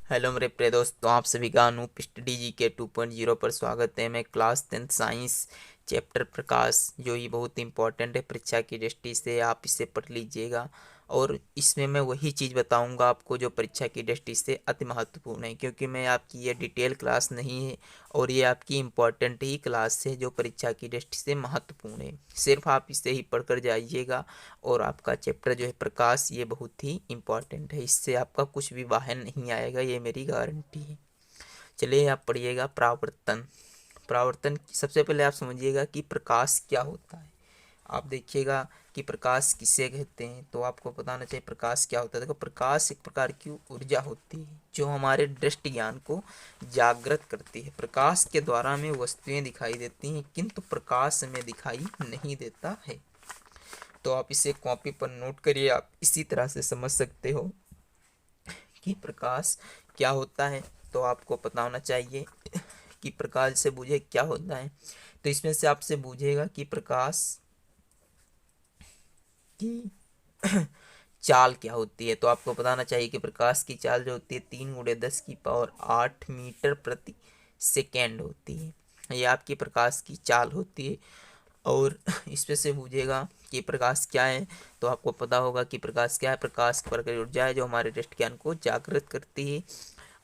Hello मेरे प्रिय दोस्तों, आप सभी का अनूप स्टडी जी के 2.0 पर स्वागत है। मैं क्लास 10th साइंस चैप्टर प्रकाश, जो ये बहुत इंपॉर्टेंट है परीक्षा की दृष्टि से, आप इसे पढ़ लीजिएगा। और इसमें मैं वही चीज़ बताऊंगा आपको जो परीक्षा की दृष्टि से अति महत्वपूर्ण है, क्योंकि मैं आपकी ये डिटेल क्लास नहीं है और ये आपकी इम्पॉर्टेंट ही क्लास है जो परीक्षा की दृष्टि से महत्वपूर्ण है। सिर्फ आप इसे ही पढ़कर जाइएगा और आपका चैप्टर जो है प्रकाश, ये बहुत ही इम्पॉर्टेंट है। इससे आपका कुछ भी बाहर नहीं आएगा, ये मेरी गारंटी है। चलिए आप पढ़िएगा प्रावर्तन। प्रावर्तन सबसे पहले आप समझिएगा कि प्रकाश क्या होता है। आप देखिएगा कि प्रकाश किसे कहते हैं, तो आपको बताना चाहिए प्रकाश क्या होता है। देखो, प्रकाश एक प्रकार की ऊर्जा होती है जो हमारे दृष्टि ज्ञान को जागृत करती है। प्रकाश के द्वारा हमें वस्तुएं दिखाई देती हैं, किंतु प्रकाश हमें दिखाई नहीं देता है। तो आप इसे कॉपी पर नोट करिए, आप इसी तरह से समझ सकते हो कि प्रकाश क्या होता है। तो आपको पता होना चाहिए कि प्रकाश से बूझे क्या होता है। तो इसमें से आपसे बूझेगा कि प्रकाश की चाल क्या होती है। तो आपको बताना चाहिए कि प्रकाश की चाल जो होती है 3 × 10⁸ मीटर प्रति सेकेंड होती है। ये आपकी प्रकाश की चाल होती है। और इसमें से पूछेगा कि प्रकाश क्या है, तो आपको पता होगा कि प्रकाश क्या है। प्रकाश प्रकाश ऊर्जा है जो हमारे दृष्टि ज्ञान को जागृत करती है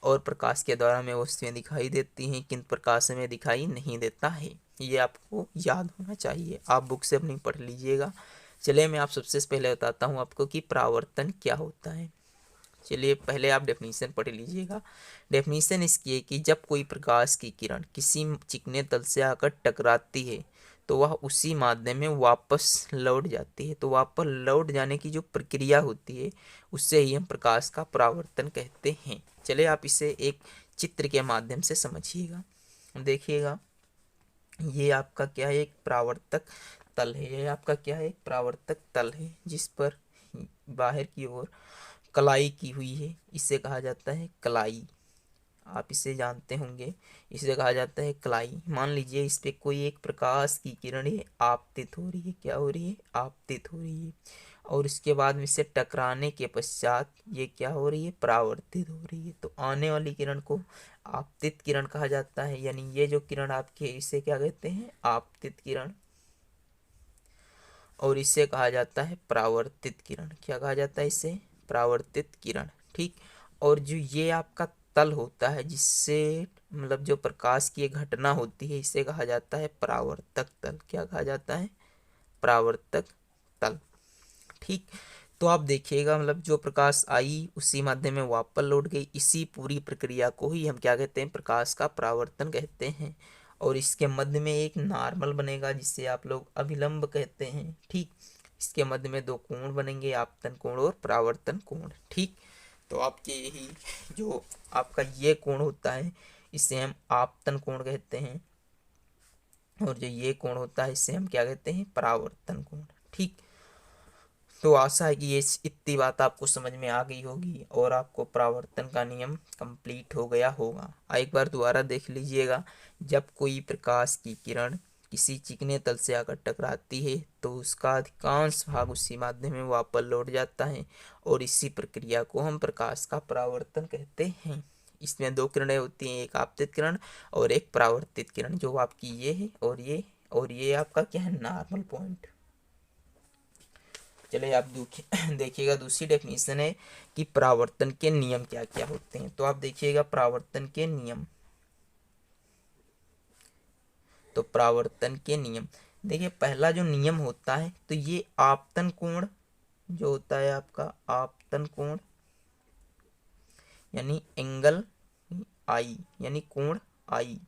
और प्रकाश के द्वारा हमें वस्तुएं दिखाई देती हैं, किंतु प्रकाश हमें दिखाई नहीं देता है। ये आपको याद होना चाहिए, आप बुक से अपनी पढ़ लीजिएगा। चलिए मैं आप सबसे पहले बताता हूँ आपको कि परावर्तन क्या होता है। चलिए पहले आप डेफिनीशन पढ़ लीजिएगा। डेफिनीशन इसकी है कि जब कोई प्रकाश की किरण किसी चिकने तल से आकर टकराती है तो वह उसी माध्यम में वापस लौट जाती है। तो वापस लौट जाने की जो प्रक्रिया होती है उससे ही हम प्रकाश का परावर्तन कहते हैं। चलिए आप इसे एक चित्र के माध्यम से समझिएगा। देखिएगा, ये आपका क्या है, एक परावर्तक तल है। ये आपका क्या है, एक परावर्तक तल है जिस पर बाहर की ओर कलाई की हुई है। इसे कहा जाता है कलाई। आप इसे जानते होंगे, इसे कहा जाता है कलाई। मान लीजिए इस पे कोई एक प्रकाश की किरण है आपतित हो रही है। क्या हो रही है, आपतित हो रही है। और इसके बाद में इससे टकराने के पश्चात ये क्या हो रही है, परावर्तित हो रही है। तो आने वाली किरण को आपतित किरण कहा जाता है। यानी ये जो किरण आपकी है इसे क्या कहते हैं, आपतित किरण। और इसे कहा जाता है परावर्तित किरण। क्या कहा जाता है इसे, परावर्तित किरण। ठीक। और जो ये आपका तल होता है जिससे मतलब जो प्रकाश की एक घटना होती है, इसे कहा जाता है परावर्तक तल। क्या कहा जाता है, परावर्तक तल। ठीक। तो आप देखिएगा, मतलब जो प्रकाश आई उसी माध्यम में वापस लौट गई, इसी पूरी प्रक्रिया को ही हम क्या कहते हैं, प्रकाश का परावर्तन कहते हैं। और इसके मध्य में एक नॉर्मल बनेगा जिसे आप लोग अभिलंब कहते हैं। ठीक। इसके मध्य में दो कोण बनेंगे, आपतन कोण और परावर्तन कोण। ठीक। तो आपके यही जो आपका ये कोण होता है इसे हम आपतन कोण कहते हैं, और जो ये कोण होता है इसे हम क्या कहते हैं, परावर्तन कोण। ठीक। तो आशा है कि ये इतनी बात आपको समझ में आ गई होगी और आपको परावर्तन का नियम कंप्लीट हो गया होगा। एक बार दोबारा देख लीजिएगा। जब कोई प्रकाश की किरण किसी चिकने तल से आकर टकराती है तो उसका अधिकांश भाग उसी माध्यम में वापस लौट जाता है, और इसी प्रक्रिया को हम प्रकाश का परावर्तन कहते हैं। इसमें दो किरणें होती हैं, एक आपतित किरण और एक परावर्तित किरण, जो आपकी ये है और ये आपका क्या है, नॉर्मल पॉइंट। चलिए आप देखिएगा, दूसरी डेफिनेशन है कि परावर्तन के नियम क्या क्या होते हैं। तो आप देखिएगा परावर्तन के नियम। तो परावर्तन के नियम देखिए, पहला जो नियम होता है तो ये आपतन कोण जो होता है आपका, आपतन कोण यानी एंगल आई, यानी कोण आई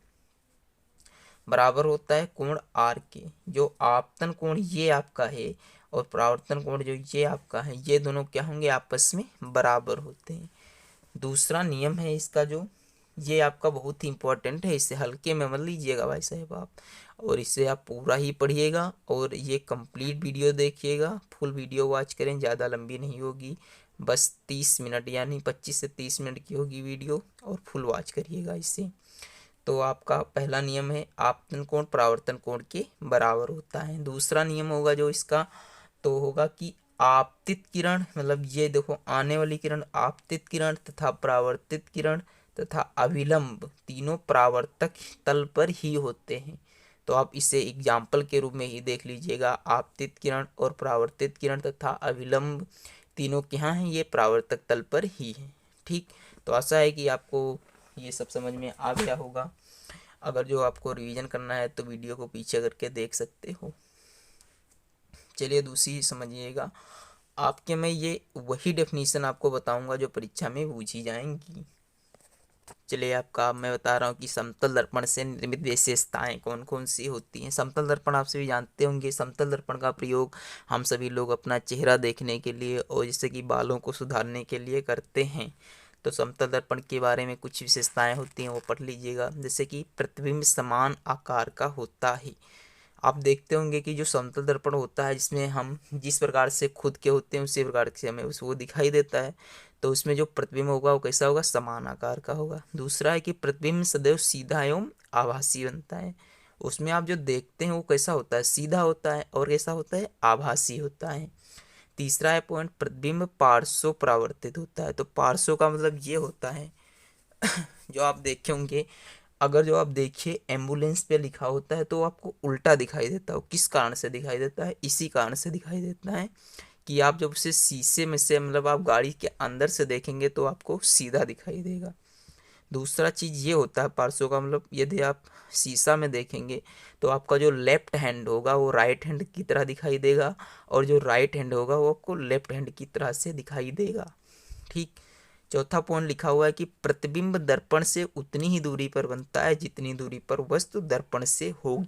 बराबर होता है कोण आर के। जो आपतन कोण ये आपका है और परावर्तन कोण जो ये आपका है, ये दोनों क्या होंगे, आपस में बराबर होते हैं। दूसरा नियम है इसका, जो ये आपका बहुत ही इंपॉर्टेंट है, इसे हल्के में मत लीजिएगा भाई साहब आप, और इसे आप पूरा ही पढ़िएगा और ये कंप्लीट वीडियो देखिएगा। फुल वीडियो वॉच करें, ज़्यादा लंबी नहीं होगी, बस 30 मिनट यानी 25 से 30 मिनट की होगी वीडियो, और फुल वॉच करिएगा इसे। तो आपका पहला नियम है आपतन कोण परावर्तन कोण के बराबर होता है। दूसरा नियम होगा जो इसका, तो होगा कि आपतित किरण, मतलब ये देखो आने वाली किरण, आपतित किरण तथा परावर्तित किरण तथा अभिलंब तीनों परावर्तक तल पर ही होते हैं। तो आप इसे एग्जाम्पल के रूप में ही देख लीजिएगा, आपतित किरण और परावर्तित किरण तथा अभिलंब तीनों क्या हैं, ये परावर्तक तल पर ही हैं। ठीक, तो आशा है कि आपको ये सब समझ में आ गया होगा। अगर जो आपको रिवीजन करना है तो वीडियो को पीछे करके देख सकते हो। चलिए दूसरी समझिएगा, आपके मैं ये वही डेफिनेशन आपको बताऊंगा जो परीक्षा में पूछी जाएंगी। चलिए आपका मैं बता रहा हूँ कि समतल दर्पण से निर्मित विशेषताएं कौन कौन सी होती हैं। समतल दर्पण आप सभी जानते होंगे, समतल दर्पण का प्रयोग हम सभी लोग अपना चेहरा देखने के लिए और जैसे कि बालों को सुधारने के लिए करते हैं। तो समतल दर्पण के बारे में कुछ विशेषताएं होती हैं, वो पढ़ लीजिएगा। जैसे कि प्रतिबिंब समान आकार का होता है। आप देखते होंगे कि जो समतल दर्पण होता है, जिसमें हम जिस प्रकार से खुद के होते हैं उसी प्रकार से हमें वो दिखाई देता है। तो उसमें जो प्रतिबिंब होगा वो कैसा होगा, समान आकार का होगा। दूसरा है कि प्रतिबिंब सदैव सीधा एवं आभासी बनता है। उसमें आप जो देखते हैं वो कैसा होता है, सीधा होता है और कैसा होता है, आभासी होता है। तीसरा है पॉइंट, प्रतिबिंब पार्श्व परावर्तित होता है। तो पार्श्व का मतलब ये होता है जो आप देखे होंगे, अगर जो आप देखिए एम्बुलेंस पे लिखा होता है तो आपको उल्टा दिखाई देता है। किस कारण से दिखाई देता है, इसी कारण से दिखाई देता है कि आप जब उसे शीशे में से, मतलब आप गाड़ी के अंदर से देखेंगे तो आपको सीधा दिखाई देगा। दूसरा चीज़ ये होता है पार्श्व का, मतलब यदि आप शीशा में देखेंगे तो आपका जो लेफ्ट हैंड होगा वो राइट हैंड की तरह दिखाई देगा, और जो राइट हैंड होगा वो आपको लेफ्ट हैंड की तरह से दिखाई देगा। ठीक, चौथा पॉइंट लिखा हुआ है कि प्रतिबिंब दर्पण से उतनी ही दूरी पर बनता है जितनी दूरी पर वस्तु दर्पण से होगी।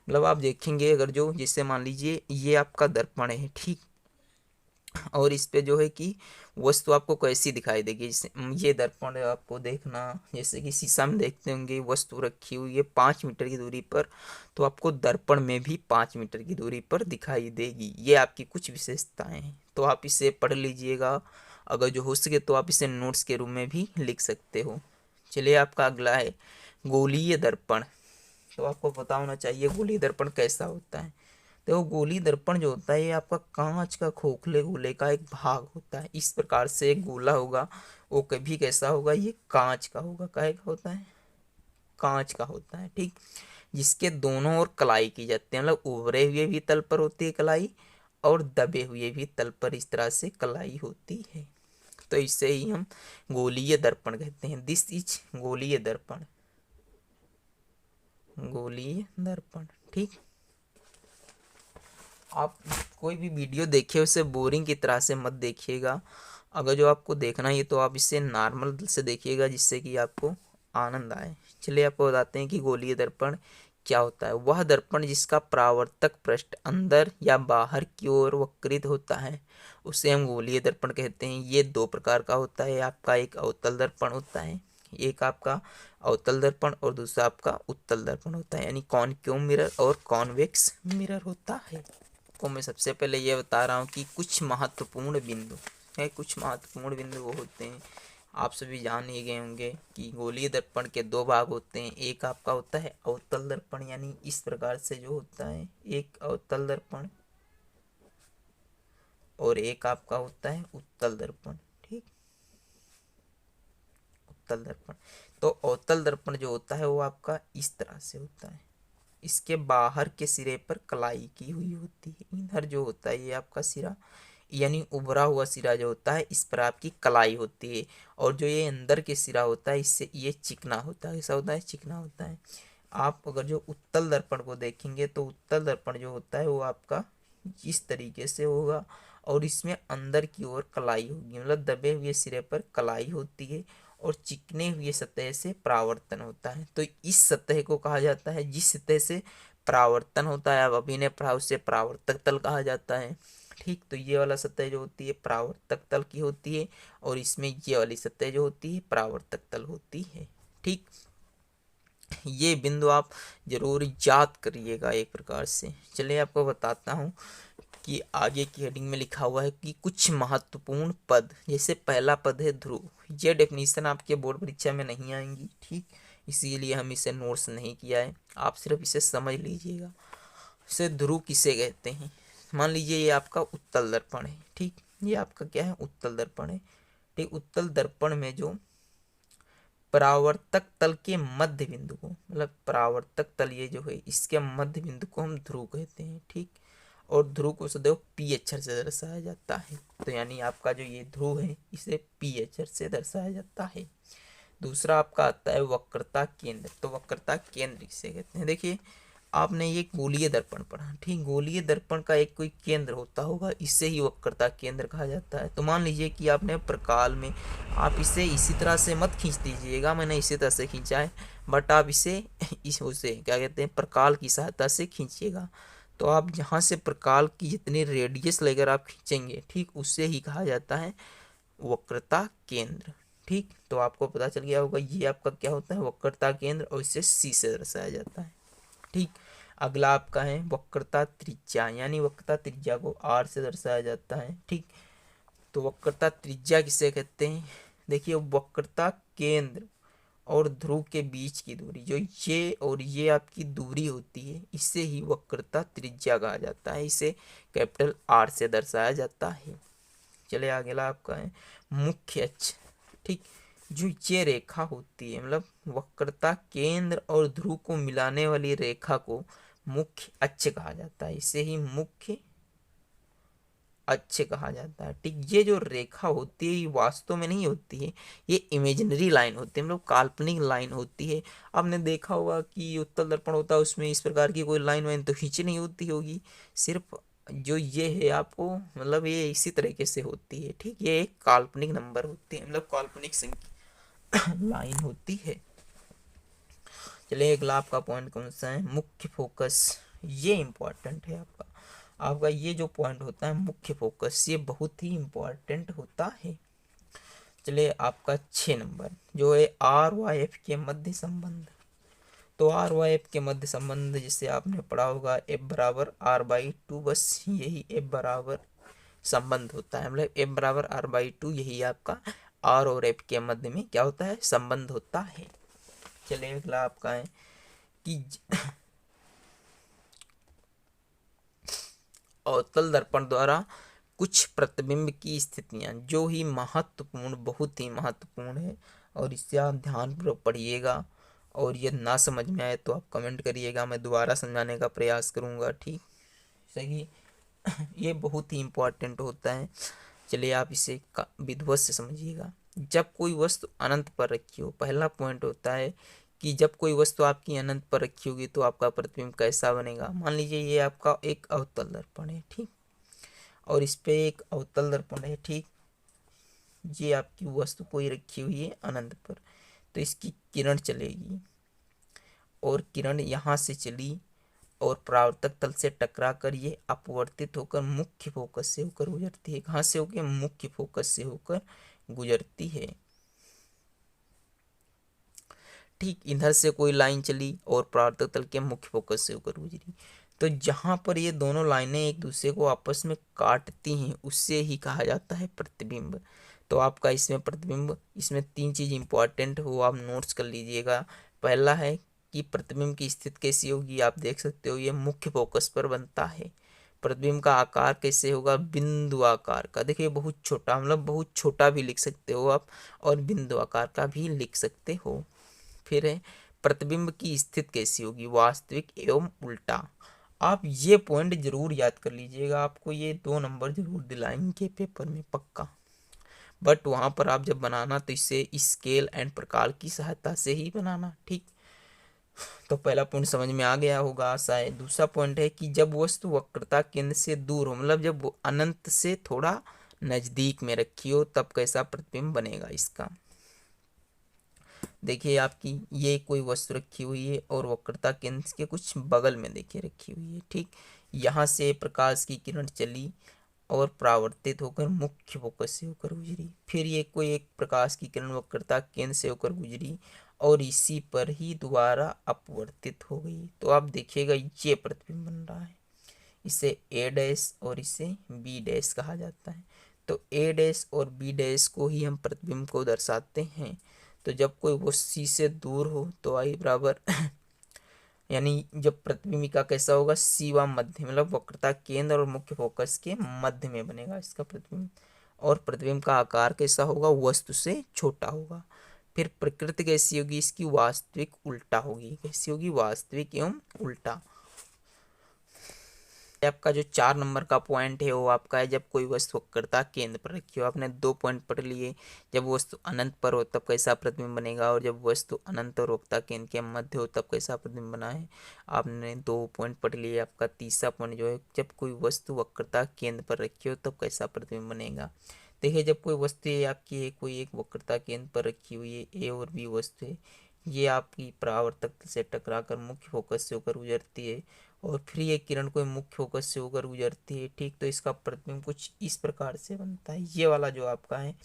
मतलब आप देखेंगे अगर जो, जैसे मान लीजिए ये आपका दर्पण है, ठीक, और इस पे जो है कि वस्तु आपको कैसी दिखाई देगी। जैसे ये दर्पण है, आपको देखना जैसे कि शीशा में देखते होंगे वस्तु रखी हुई है 5 मीटर की दूरी पर, तो आपको दर्पण में भी 5 मीटर की दूरी पर दिखाई देगी। ये आपकी कुछ विशेषताएं हैं, तो आप इसे पढ़ लीजिएगा। अगर जो हो सके तो आप इसे नोट्स के रूप में भी लिख सकते हो। चलिए आपका अगला है गोलीय दर्पण। तो आपको पता होना चाहिए गोलीय दर्पण कैसा होता है। तो गोली दर्पण जो होता है ये आपका कांच का खोखले गोले का एक भाग होता है। इस प्रकार से एक गोला होगा, वो कभी कैसा होगा, ये कांच का होगा। काहे का होता है, कांच का होता है। ठीक, जिसके दोनों ओर कलाई की जाती है, मतलब उभरे हुए भी तल पर होती है कलाई और दबे हुए भी तल पर इस तरह से कलाई होती है। तो इसे ही हम गोलीय दर्पण कहते हैं। दिस इज गोलीय दर्पण, गोलीय दर्पण। ठीक, आप कोई भी वीडियो देखिए उसे बोरिंग की तरह से मत देखिएगा। अगर जो आपको देखना है तो आप इसे नॉर्मल से देखिएगा, जिससे कि आपको आनंद आए। चलिए आपको बताते हैं कि गोलीय दर्पण क्या होता है। वह दर्पण जिसका परावर्तक पृष्ठ अंदर या बाहर की ओर वक्रित होता है उसे हम गोलीय दर्पण कहते हैं। ये दो प्रकार का होता है, आपका एक अवतल दर्पण होता है, एक आपका अवतल दर्पण और दूसरा आपका उत्तल दर्पण होता है, यानी कॉनकेव मिरर और कॉन्वेक्स मिरर होता है। को मैं सबसे पहले ये बता रहा हूँ कि कुछ महत्वपूर्ण बिंदु है, कुछ महत्वपूर्ण बिंदु वो होते हैं। आप सभी जान ही गए होंगे कि गोलीय दर्पण के दो भाग होते हैं। एक आपका होता है अवतल दर्पण, यानी इस प्रकार से जो होता है एक अवतल दर्पण, और एक आपका होता है उत्तल दर्पण। ठीक, उत्तल दर्पण। तो अवतल दर्पण जो होता है वो आपका इस तरह से होता है, इसके बाहर के सिरे पर कलाई की हुई होती है। इधर जो होता है ये आपका सिरा, यानी उभरा हुआ सिरा जो होता है इस पर आपकी कलाई होती है, और जो ये अंदर के सिरा होता है इससे ये चिकना होता है। ऐसा होता है, चिकना होता है। आप अगर जो उत्तल दर्पण को देखेंगे तो उत्तल दर्पण जो होता है वो आपका इस तरीके से होगा, और इसमें अंदर की ओर कलाई होगी, मतलब दबे हुए सिरे पर कलाई होती है और चिकने हुए सतह से परावर्तन होता है। तो इस सतह को कहा जाता है, जिस सतह से परावर्तन होता है, अब अभी ने पढ़ा, उसे परावर्तक तल कहा जाता है। ठीक, तो ये वाला सतह जो होती है परावर्तक तल की होती है, और इसमें ये वाली सतह जो होती है परावर्तक तल होती है। ठीक, ये बिंदु आप जरूर याद करिएगा एक प्रकार से। चलिए आपको बताता हूँ कि आगे की हेडिंग में लिखा हुआ है कि कुछ महत्वपूर्ण पद, जैसे पहला पद है ध्रुव। ये डेफिनेशन आपके बोर्ड परीक्षा में नहीं आएंगी, ठीक, इसीलिए हम इसे नोट्स नहीं किया है, आप सिर्फ इसे समझ लीजिएगा। इसे ध्रुव किसे कहते हैं, मान लीजिए ये आपका उत्तल दर्पण है, ठीक, ये आपका क्या है, उत्तल दर्पण है, ठीक। उत्तल दर्पण में जो परावर्तक तल के मध्य बिंदु को, मतलब परावर्तक तल ये जो है इसके मध्य बिंदु को हम ध्रुव कहते हैं, ठीक। और ध्रुव को सदैव पी अक्षर से दर्शाया जाता है। तो यानी आपका जो ये ध्रुव है इसे पी अक्षर से दर्शाया जाता है। दूसरा आपका आता है वक्रता केंद्र। तो वक्रता केंद्र किसे कहते हैं, देखिए आपने ये गोलीय दर्पण पढ़ा, ठीक। गोलीय दर्पण का एक कोई केंद्र होता होगा, इससे ही वक्रता केंद्र कहा जाता है। तो मान लीजिए कि आपने प्रकाल में, आप इसे इसी तरह से मत खींच दीजिएगा, मैंने इसी तरह से खींचा है, बट आप इसे उसे क्या कहते हैं, प्रकाल की सहायता से खींचिएगा। तो आप यहाँ से प्रकाल की जितनी रेडियस लेकर आप खींचेंगे, ठीक, उससे ही कहा जाता है वक्रता केंद्र, ठीक। तो आपको पता चल गया होगा ये आपका क्या होता है, वक्रता केंद्र, और इसे सी से दर्शाया जाता है, ठीक। अगला आपका है वक्रता त्रिज्या, यानी वक्रता त्रिज्या को आर से दर्शाया जाता है, ठीक। तो वक्रता त्रिज्या किसे कहते हैं, देखिए वक्रता केंद्र और ध्रुव के बीच की दूरी, जो ये और ये आपकी दूरी होती है, इससे ही वक्रता त्रिज्या कहा जाता है, इसे कैपिटल आर से दर्शाया जाता है। चले अगला आपका है मुख्य अक्ष, ठीक। जो ये रेखा होती है, मतलब वक्रता केंद्र और ध्रुव को मिलाने वाली रेखा को मुख्य अक्ष कहा जाता है, इसे ही मुख्य अक्ष कहा जाता है, ठीक। ये जो रेखा होती है ये वास्तव में नहीं होती है, ये इमेजिनरी लाइन होती है, मतलब काल्पनिक लाइन होती है। आपने देखा होगा कि उत्तल दर्पण होता है, उसमें इस प्रकार की कोई लाइन वाइन तो खींची नहीं होती होगी, सिर्फ जो ये है आपको, मतलब ये इसी तरीके से होती है, ठीक। ये एक काल्पनिक नंबर होती है, मतलब काल्पनिक संख्या लाइन होती है। चलिए अगला आपका पॉइंट कौन सा है, मुख्य फोकस। ये इंपॉर्टेंट है आपका, आपका ये जो पॉइंट होता है मुख्य फोकस, ये बहुत ही इंपॉर्टेंट होता है। चलिए आपका 6 नंबर जो है आर वाई एफ के मध्य संबंध। तो आर वाई एफ के मध्य संबंध जिसे आपने पढ़ा होगा एफ बराबर आर बाई टू, बस यही एफ बराबर संबंध होता है, मतलब एफ बराबर आर बाई टू, यही आपका आर और एफ के मध्य में क्या होता है, संबंध होता है। चलिए अगला आपका है कि अवतल दर्पण द्वारा कुछ प्रतिबिंब की स्थितियां जो ही महत्वपूर्ण, बहुत ही महत्वपूर्ण है, और इससे आप ध्यानपूर्वक पढ़िएगा, और ये ना समझ में आए तो आप कमेंट करिएगा, मैं दोबारा समझाने का प्रयास करूँगा, ठीक, सही। ये बहुत ही इम्पोर्टेंट होता है। चलिए आप इसे विधिवत से समझिएगा। जब कोई वस्तु अनंत पर रखी हो, पहला पॉइंट होता है कि जब कोई वस्तु आपकी अनंत पर रखी होगी तो आपका प्रतिबिंब कैसा बनेगा। मान लीजिए ये आपका एक अवतल दर्पण है, ठीक, और इस पे एक अवतल दर्पण है, ठीक। ये आपकी वस्तु कोई रखी हुई है अनंत पर, तो इसकी किरण चलेगी, और किरण यहाँ से चली और परावर्तक तल से टकरा कर ये अपवर्तित होकर मुख्य फोकस से होकर गुजरती है। कहाँ से होकर, मुख्य फोकस से होकर गुजरती है, ठीक। इधर से कोई लाइन चली और परावर्तक तल के मुख्य फोकस से होकर गुजरी, तो जहां पर ये दोनों लाइनें एक दूसरे को आपस में काटती हैं उससे ही कहा जाता है प्रतिबिंब। तो आपका इसमें प्रतिबिंब, इसमें 3 चीज इंपॉर्टेंट हो, आप नोट्स कर लीजिएगा। पहला है कि प्रतिबिंब की स्थिति कैसी होगी, आप देख सकते हो ये मुख्य फोकस पर बनता है। प्रतिबिंब का आकार कैसे होगा, बिंदु आकार का, देखिए बहुत छोटा, मतलब बहुत छोटा भी लिख सकते हो आप, और बिंदु आकार का भी लिख सकते हो। फिर है प्रतिबिंब की स्थिति कैसी होगी, वास्तविक एवं उल्टा। आप ये पॉइंट जरूर याद कर लीजिएगा, आपको ये 2 नंबर जरूर दिलाएंगे पेपर में पक्का। बट वहां पर आप जब बनाना तो इसे स्केल एंड प्रकार की सहायता से ही बनाना, ठीक। तो पहला पॉइंट समझ में आ गया होगा आशा है। दूसरा पॉइंट है कि जब वस्तु वक्रता केंद्र से दूर हो, मतलब जब वो अनंत से थोड़ा नजदीक में रखी हो, तब कैसा प्रतिबिंब बनेगा इसका। देखिए आपकी ये कोई वस्तु रखी हुई है और वक्रता केंद्र के कुछ बगल में देखिए रखी हुई है, ठीक। यहाँ से प्रकाश की किरण चली और परावर्तित होकर मुख्य फोकस से होकर गुजरी, फिर ये कोई एक प्रकाश की किरण वक्रता केंद्र से होकर गुजरी और इसी पर ही दोबारा अपवर्तित हो गई। तो आप देखिएगा ये प्रतिबिंब बन रहा है, इसे ए डैश और इसे बी डैश कहा जाता है। तो ए डैश और बी डैश को ही हम प्रतिबिंब को दर्शाते हैं। तो जब कोई वो सी से दूर हो तो आई बराबर यानी जब प्रतिबिंबिका कैसा होगा, सीवा मध्य, मतलब वक्रता केंद्र और मुख्य फोकस के मध्य में बनेगा इसका प्रतिबिंब। और प्रतिबिंब का आकार कैसा होगा, वस्तु से छोटा होगा। फिर प्रकृति कैसी होगी इसकी, वास्तविक उल्टा होगी। कैसी होगी, वास्तविक एवं उल्टा। आपका जो 4 नंबर का पॉइंट है वो आपका है जब कोई वस्तु वक्रता केंद्र पर रखी हो। आपने 2 पॉइंट पढ़ लिए, जब वस्तु अनंत पर हो तब कैसा प्रतिबिंब बनेगा, और जब वस्तु अनंत और वक्रता केंद्र के मध्य हो तब कैसा प्रतिबिंब बना है। आपने 2 पॉइंट पढ़ लिए। आपका तीसरा पॉइंट जो है, जब कोई वस्तु वक्रता केंद्र पर रखी हो तब कैसा प्रतिबिंब बनेगा। देखिए, जब कोई वस्तु है आपकी है, कोई एक वक्रता केंद्र पर रखी हुई है, ए और बी वस्तु है, ये आपकी परावर्तक से टकराकर मुख्य फोकस से होकर गुजरती है, और फिर ये किरण कोई मुख्य फोकस से होकर गुजरती है। ठीक, तो इसका प्रतिबिंब कुछ इस प्रकार से बनता है। ये वाला जो आपका है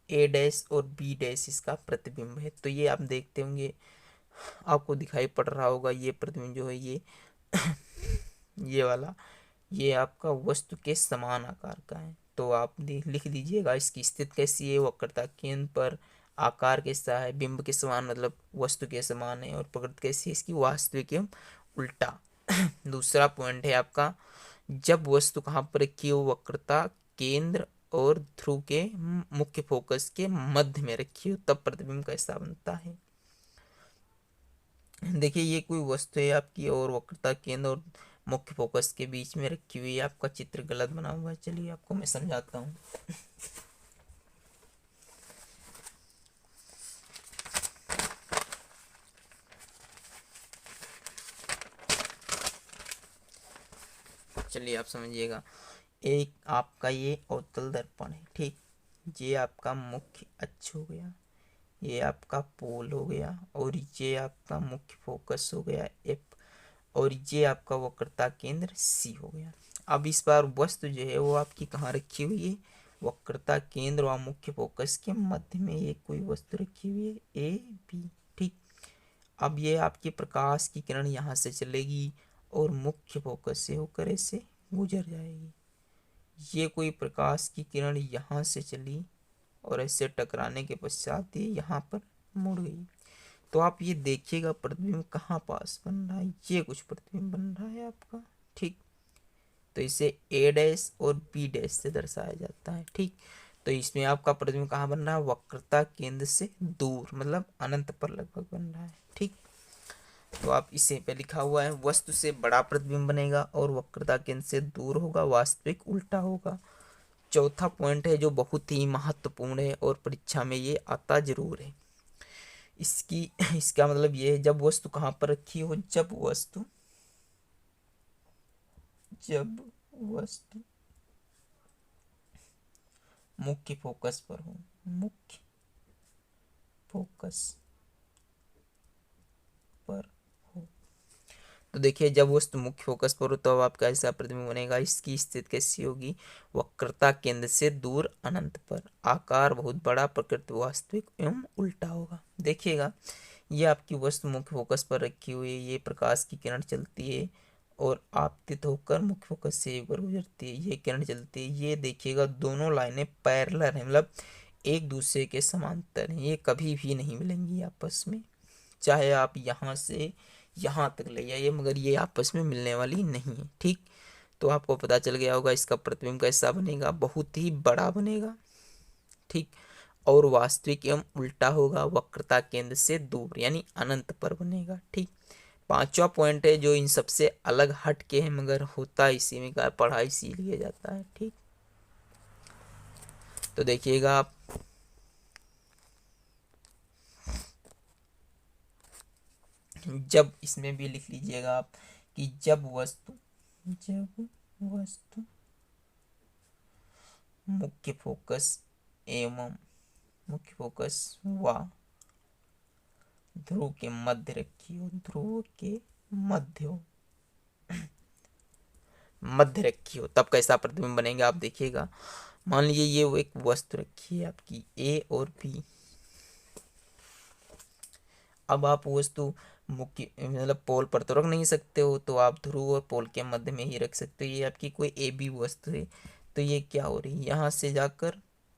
ए डैश और बी डैश इसका प्रतिबिंब है। तो ये आप देखते होंगे, आपको दिखाई पड़ रहा होगा, ये प्रतिबिंब जो है ये वाला, ये आपका वस्तु के समान आकार का है। तो आप लिख दीजिएगा, इसकी स्थिति कैसी है, वक्रता केंद्र पर, आकार कैसा है, बिंब के समान मतलब वस्तु के समान है, और प्रकृति कैसी है इसकी, वास्तविक एवं उल्टा। दूसरा पॉइंट है आपका, जब वस्तु कहाँ पर रखी हो, वक्रता केंद्र और ध्रुव के मुख्य फोकस के मध्य में रखी हो तब प्रतिबिंब कैसा बनता है। देखिए, ये कोई वस्तु है आपकी और वक्रता केंद्र और मुख्य फोकस के बीच में रखी हुई है। आपका चित्र गलत बना हुआ है, चलिए आपको मैं समझाता हूँ। चलिए आप समझिएगा, एक आपका ये अवतल दर्पण है, ठीक, ये आपका मुख्य अक्ष हो गया, ये आपका पोल हो गया, और ये आपका मुख्य फोकस हो गया एफ, और ये आपका वक्रता केंद्र सी हो गया। अब इस बार वस्तु जो है वो आपकी कहाँ रखी हुई है, वक्रता केंद्र और मुख्य फोकस के मध्य में ये कोई वस्तु रखी हुई है ए बी, ठीक। अब ये आपके प्रकाश की किरण यहाँ से चलेगी और मुख्य फोकस से होकर ऐसे गुजर जाएगी। ये कोई प्रकाश की किरण यहाँ से चली और ऐसे टकराने के पश्चात ये यहाँ पर मुड़ गई। तो आप ये देखिएगा प्रतिबिंब कहाँ पास बन रहा है, ये कुछ प्रतिबिंब बन रहा है आपका, ठीक। तो इसे ए डैश और बी डैश से दर्शाया जाता है, ठीक। तो इसमें आपका प्रतिबिंब कहाँ बन रहा है, वक्रता केंद्र से दूर, मतलब अनंत पर लगभग बन रहा है, ठीक। तो आप इसे पे लिखा हुआ है, वस्तु से बड़ा प्रतिबिंब बनेगा और वक्रता केंद्र से दूर होगा, वास्तविक उल्टा होगा। चौथा पॉइंट है जो बहुत ही महत्वपूर्ण है और परीक्षा में ये आता जरूर है। इसका मतलब ये है, जब वस्तु कहाँ पर रखी हो, जब वस्तु मुख्य फोकस पर हो, मुख्य फोकस पर हो। तो देखिए, जब वस्तु मुख्य फोकस पर हो तो अब आपका ऐसा प्रतिबिंब बनेगा। इसकी स्थिति कैसी होगी, वक्रता केंद्र से दूर अनंत पर, आकार बहुत बड़ा, प्रकृति वास्तविक एवं उल्टा होगा। देखिएगा, ये आपकी वस्तु मुख्य फोकस पर रखी हुई है, ये प्रकाश की किरण चलती है और आपतित होकर मुख्य फोकस से होकर गुजरती है, ये किरण चलती है। ये देखिएगा, दोनों लाइनें पैरेलल हैं, मतलब एक दूसरे के समांतर हैं, ये कभी भी नहीं मिलेंगी आपस में, चाहे आप यहाँ से यहाँ तक ले जाइए, मगर ये आपस में मिलने वाली नहीं है, ठीक। तो आपको पता चल गया होगा इसका प्रतिबिंब कैसा बनेगा, बहुत ही बड़ा बनेगा, ठीक, और वास्तविक एवं उल्टा होगा, वक्रता केंद्र से दूर यानी अनंत पर बनेगा, ठीक। पांचवा पॉइंट है जो इन सबसे अलग हट के है, मगर होता इसी में का पढ़ाई इसीलिए जाता है, ठीक। तो देखिएगा आप, जब इसमें भी लिख लीजिएगा आप कि जब वस्तु मुख्य फोकस व ध्रुव के मध्य रखी हो, मध्य रखी हो तब कैसा प्रतिबिंब बनेगा। आप देखिएगा, मान लीजिए ये वो एक वस्तु रखी है आपकी ए और बी। अब आप वस्तु मुख्य मतलब पोल पर तो रख नहीं सकते हो, तो आप ध्रुव और पोल के मध्य में ही रख सकते हो। ये आपकी कोई ए बी वस्तु है, तो ये क्या हो रही है, यहाँ से जाकर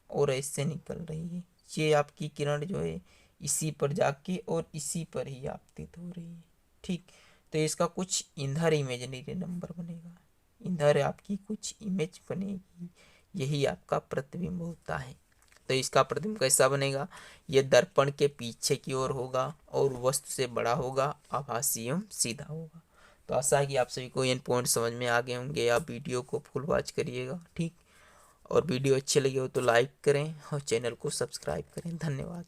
और ऐसे निकल रही है। ये आपकी किरण जो है इसी पर जाके और इसी पर ही आपतित हो रही है, ठीक। तो इसका कुछ इधर इमेजिनरी नंबर बनेगा, इधर आपकी कुछ इमेज बनेगी, यही आपका प्रतिबिंब होता है। तो इसका प्रतिबिंब कैसा बनेगा, ये दर्पण के पीछे की ओर होगा और वस्तु से बड़ा होगा, आभासी एवं सीधा होगा। तो आशा है कि आप सभी को ये पॉइंट समझ में आ गए होंगे। आप वीडियो को फुल वॉच करिएगा, ठीक। और वीडियो अच्छी लगी हो तो लाइक करें और चैनल को सब्सक्राइब करें। धन्यवाद।